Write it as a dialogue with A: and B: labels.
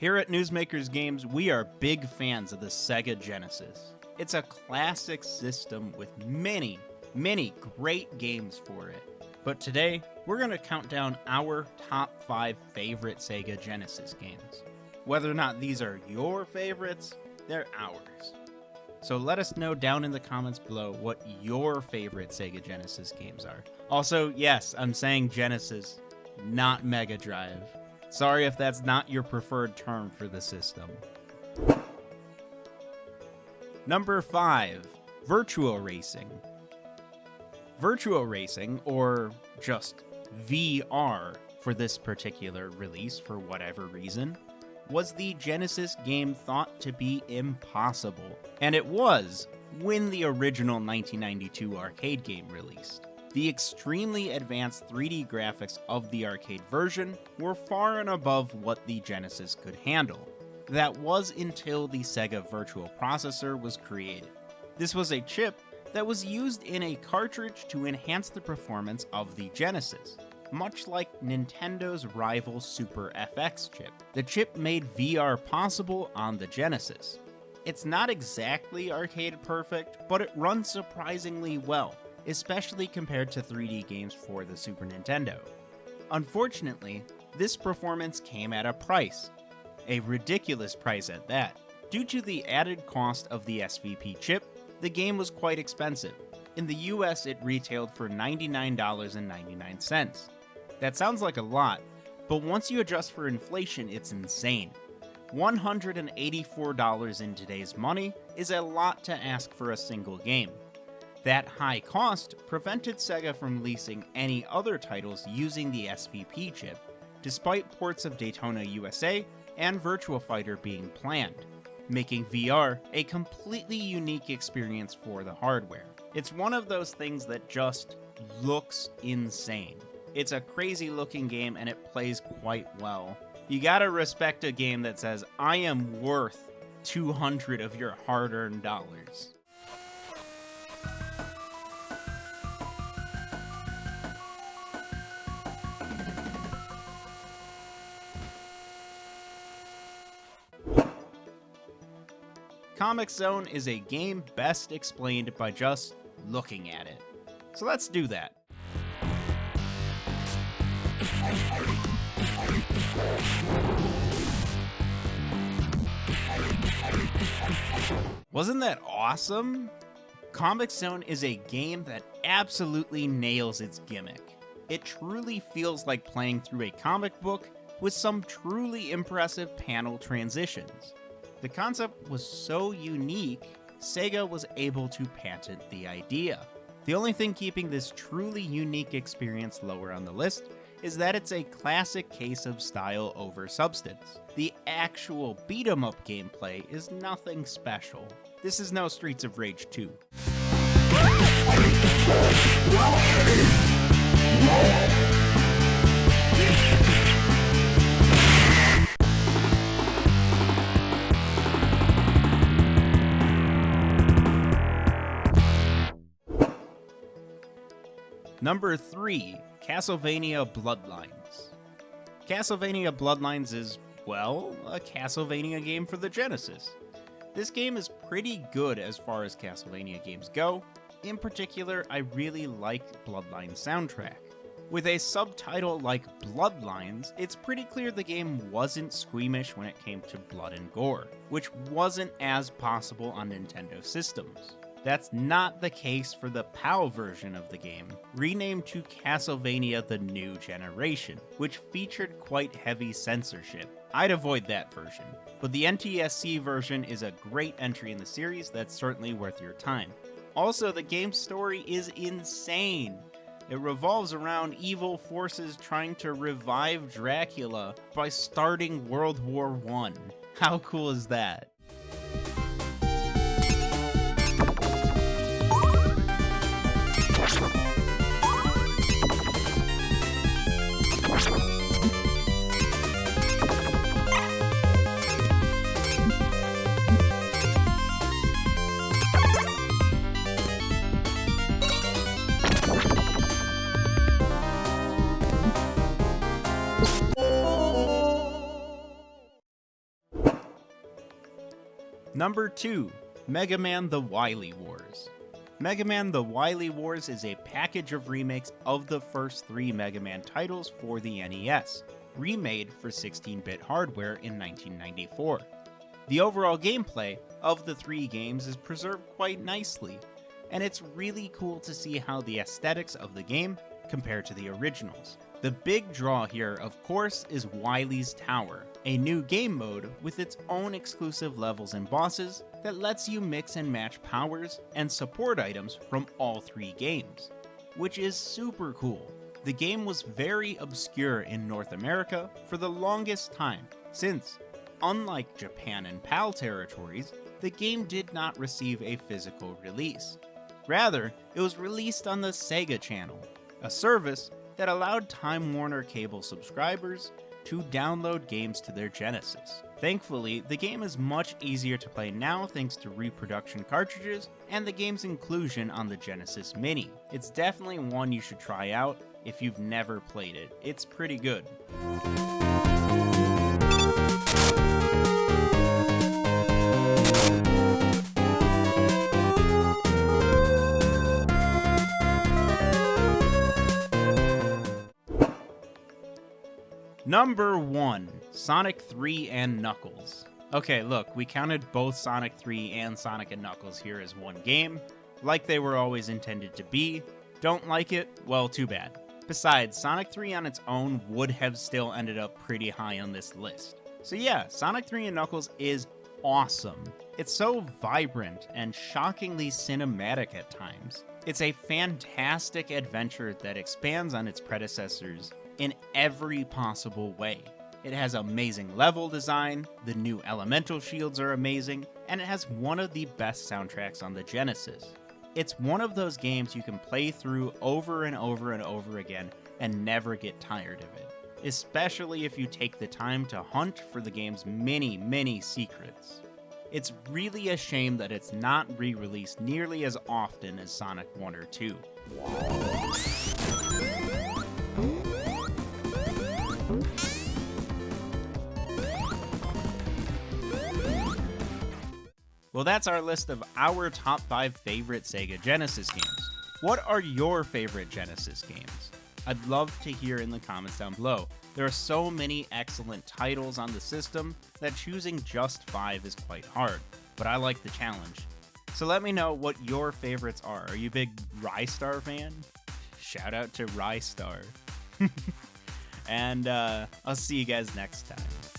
A: Here at Newsmakers Games, we are big fans of the Sega Genesis. It's a classic system with many great games for it. But today, we're going to count down our top 5 favorite Sega Genesis games. Whether or not these are your favorites, they're ours. So let us know down in the comments below what your favorite Sega Genesis games are. Also, yes, I'm saying Genesis, not Mega Drive. Sorry if that's not your preferred term for the system. Number 5, Virtua Racing. Virtua Racing, or just VR for this particular release for whatever reason, was the Genesis game thought to be impossible. And it was when the original 1992 arcade game released. The extremely advanced 3D graphics of the arcade version were far and above what the Genesis could handle. That was until the Sega Virtual Processor was created. This was a chip that was used in a cartridge to enhance the performance of the Genesis, much like Nintendo's rival Super FX chip. The chip made VR possible on the Genesis. It's not exactly arcade perfect, but it runs surprisingly well, especially compared to 3D games for the Super Nintendo. Unfortunately, this performance came at a price. A ridiculous price at that. Due to the added cost of the SVP chip, the game was quite expensive. In the US, it retailed for $99.99. That sounds like a lot, but once you adjust for inflation, it's insane. $184 in today's money is a lot to ask for a single game. That high cost prevented Sega from releasing any other titles using the SVP chip, despite ports of Daytona USA and Virtua Fighter being planned, making VR a completely unique experience for the hardware. It's one of those things that just looks insane. It's a crazy looking game and it plays quite well. You gotta respect a game that says, I am worth 200 of your hard-earned dollars. Comix Zone is a game best explained by just looking at it. So let's do that. Wasn't that awesome? Comix Zone is a game that absolutely nails its gimmick. It truly feels like playing through a comic book with some truly impressive panel transitions. The concept was so unique, Sega was able to patent the idea. The only thing keeping this truly unique experience lower on the list is that it's a classic case of style over substance. The actual beat-em-up gameplay is nothing special. This is no Streets of Rage 2. Number 3, Castlevania Bloodlines. Castlevania Bloodlines is, well, a Castlevania game for the Genesis. This game is pretty good as far as Castlevania games go. In particular, I really like Bloodlines' soundtrack. With a subtitle like Bloodlines, it's pretty clear the game wasn't squeamish when it came to blood and gore, which wasn't as possible on Nintendo systems. That's not the case for the PAL version of the game, renamed to Castlevania The New Generation, which featured quite heavy censorship. I'd avoid that version, but the NTSC version is a great entry in the series that's certainly worth your time. Also, the game's story is insane. It revolves around evil forces trying to revive Dracula by starting World War I. How cool is that? Number 2, Mega Man The Wily Wars. Mega Man The Wily Wars is a package of remakes of the first 3 Mega Man titles for the NES, remade for 16-bit hardware in 1994. The overall gameplay of the 3 games is preserved quite nicely, and it's really cool to see how the aesthetics of the game compare to the originals. The big draw here, of course, is Wily's Tower, a new game mode with its own exclusive levels and bosses that lets you mix and match powers and support items from all 3 games, which is super cool. The game was very obscure in North America for the longest time, since, unlike Japan and PAL territories, the game did not receive a physical release. Rather, it was released on the Sega Channel, a service that allowed Time Warner Cable subscribers to download games to their Genesis. Thankfully, the game is much easier to play now thanks to reproduction cartridges and the game's inclusion on the Genesis Mini. It's definitely one you should try out if you've never played it. It's pretty good. Number 1, Sonic 3 and Knuckles. Okay, look, we counted both Sonic 3 and Sonic and Knuckles here as one game, like they were always intended to be. Don't like it? Well, too bad. Besides, Sonic 3 on its own would have still ended up pretty high on this list. So yeah, Sonic 3 and Knuckles is awesome. It's so vibrant and shockingly cinematic at times. It's a fantastic adventure that expands on its predecessors in every possible way. It has amazing level design, the new elemental shields are amazing, and it has one of the best soundtracks on the Genesis. It's one of those games you can play through over and over and over again and never get tired of it, especially if you take the time to hunt for the game's many secrets. It's really a shame that it's not re-released nearly as often as Sonic 1 or 2. Well, that's our list of our top 5 favorite Sega Genesis games. What are your favorite Genesis games? I'd love to hear in the comments down below. There are so many excellent titles on the system that choosing just 5 is quite hard, but I like the challenge. So let me know what your favorites are. Are you a big Rystar fan? Shout out to Rystar. And I'll see you guys next time.